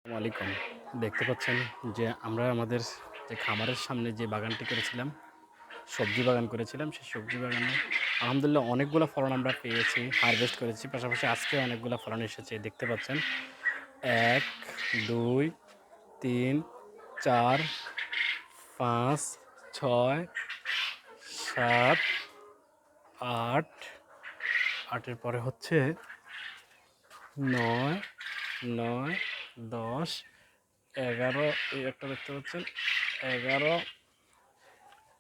আসসালামু আলাইকুম। দেখতে পাচ্ছেন যে আমরা আমাদের যে খামারের সামনে যে বাগানটি করেছিলাম, সবজি বাগান করেছিলাম, সেই সবজি বাগানে আলহামদুলিল্লাহ অনেকগুলো ফলন আমরা পেয়েছি, হারভেস্ট করেছি। পাশাপাশি আজকে অনেকগুলো ফলন এসেছে। দেখতে পাচ্ছেন ১, ২, ৩, ৪, ৫, ৬, ৭, ৮, ৮ এর পরে হচ্ছে ৯, ৯, ১০, ১১, এই একটা দেখতে পাচ্ছেন ১১,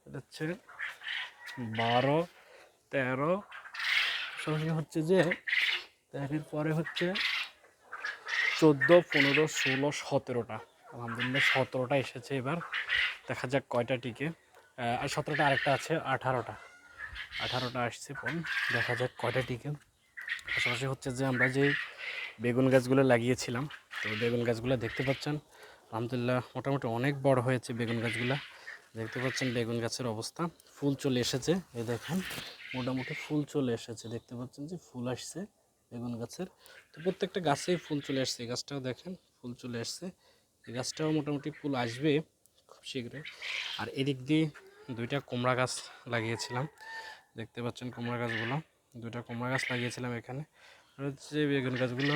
এটা হচ্ছে ১২, ১৩, সরাসরি হচ্ছে যে ১৩ পরে হচ্ছে ১৪, ১৫, ১৬, ১৭টা। আলহামদুলিল্লাহ ১৭টা এসেছে এবার। দেখা যাক কয়টা টিকে। আর ১৭টা আরেকটা আছে ১৮টা। ১৮টা আসছে ফল। দেখা যাক কয়টা টিকে। পাশাপাশি হচ্ছে যে আমরা যে বেগুন গাছগুলো লাগিয়েছিলাম, তো বেগুন গাছগুলো দেখতে পাচ্ছেন আলহামদুলিল্লাহ মোটামুটি অনেক বড় হয়েছে বেগুন গাছগুলা। দেখতে পাচ্ছেন বেগুন গাছের অবস্থা। ফুল চলে এসেছে, এই দেখেন মোটামুটি ফুল চলে এসেছে। দেখতে পাচ্ছেন যে ফুল আসছে বেগুন গাছের। তো প্রত্যেকটা গাছেই ফুল চলে আসছে। এই গাছটাও দেখেন ফুল চলে আসছে। এই গাছটাও মোটামুটি ফুল আসবে খুব শীঘ্রই। আর এদিক দিয়ে 2টা কুমড়া গাছ লাগিয়েছিলাম। দেখতে পাচ্ছেন কুমড়া গাছগুলো, 2টা কুমড়া গাছ লাগিয়েছিলাম এখানে। আর হচ্ছে বেগুন গাছগুলো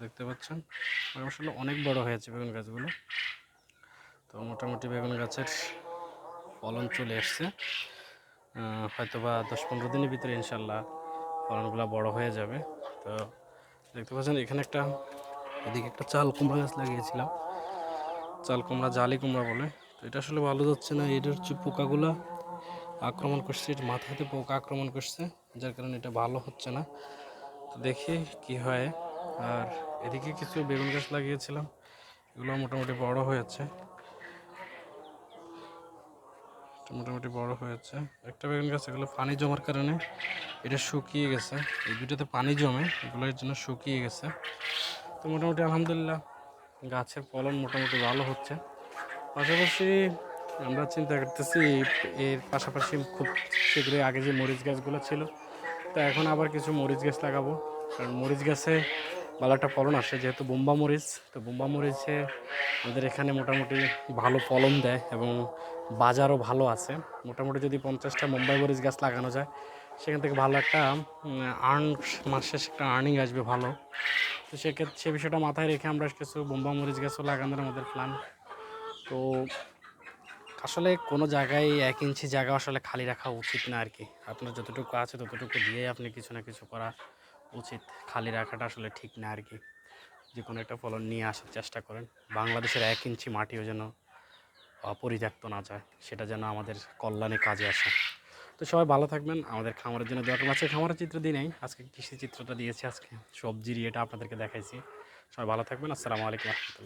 দেখতে পাচ্ছেন আসলে অনেক বড় হয়েছে বেগুন গাছগুলো। তো মোটামুটি বেগুন গাছের ফলন চলে আসছে। হয়তো বা ১০-১৫ দিনের ভিতরে ইনশাল্লাহ ফলনগুলো বড় হয়ে যাবে। তো দেখতে পাচ্ছেন এখানে এদিকে একটা চাল কুমড়া গাছ লাগিয়েছিলাম। চাল কুমড়া, জালি কুমড়া বলে। তো এটা আসলে ভালো যাচ্ছে না। এটার হচ্ছে পোকাগুলো আক্রমণ করছে, এর মাথাতে পোকা আক্রমণ করছে, যার কারণে এটা ভালো হচ্ছে না। তো দেখি কি হয়। আর এদিকে কিছু বেগুন গাছ লাগিয়েছিলাম, এগুলো মোটামুটি বড় হয়েছে। মোটামুটি বড় হয়েছে। একটা বেগুন গাছ এগুলো পানি জমার কারণে এটা শুকিয়ে গেছে। এই দুটোতে পানি জমে, এগুলোর জন্য শুকিয়ে গেছে। তো মোটামুটি আলহামদুলিল্লাহ গাছের ফলন মোটামুটি ভালো হচ্ছে। পাশাপাশি আমরা চিন্তা করতেছি এর পাশাপাশি খুব শীঘ্রই আগে যে মরিচ গাছগুলো ছিল, তো এখন আবার কিছু মরিচ গাছ লাগাবো। কারণ মরিচ গাছে ভালো একটা ফলন আসে, যেহেতু বোম্বা মরিচ। তো বোম্বা মরিচে আমাদের এখানে মোটামুটি ভালো ফলন দেয় এবং বাজারও ভালো আছে। মোটামুটি যদি 50টা মুম্বাই মরিচ গাছ লাগানো যায়, সেখান থেকে ভালো একটা মাসে একটা আর্নিং আসবে ভালো। তো সেক্ষেত্রে সে বিষয়টা মাথায় রেখে আমরা কিছু বোম্বা মরিচ গাছও লাগানোর আমাদের প্ল্যান। তো আসলে কোনো জায়গায় ১ ইঞ্চি জায়গা আসলে খালি রাখা উচিত না আর কি। আপনার যতটুকু আছে ততটুকু দিয়েই আপনি কিছু না কিছু করা উচিত। খালি রাখাটা আসলে ঠিক না আর কি। যে কোনো একটা ফলন নিয়ে আসার চেষ্টা করেন। বাংলাদেশের ১ ইঞ্চি মাটিও যেন অপরিত্যক্ত না যায়, সেটা যেন আমাদের কল্যাণে কাজে আসে। তো সবাই ভালো থাকবেন, আমাদের খামারের জন্য দোয়া করবেন। আজকে খামারের চিত্র দিই নাই, আজকে কৃষি চিত্রটা দিয়েছি, আজকে সবজির ইয়েটা আপনাদেরকে দেখাইছি। সবাই ভালো থাকবেন। আসসালামু আলাইকুম রহমতুল্লাহ।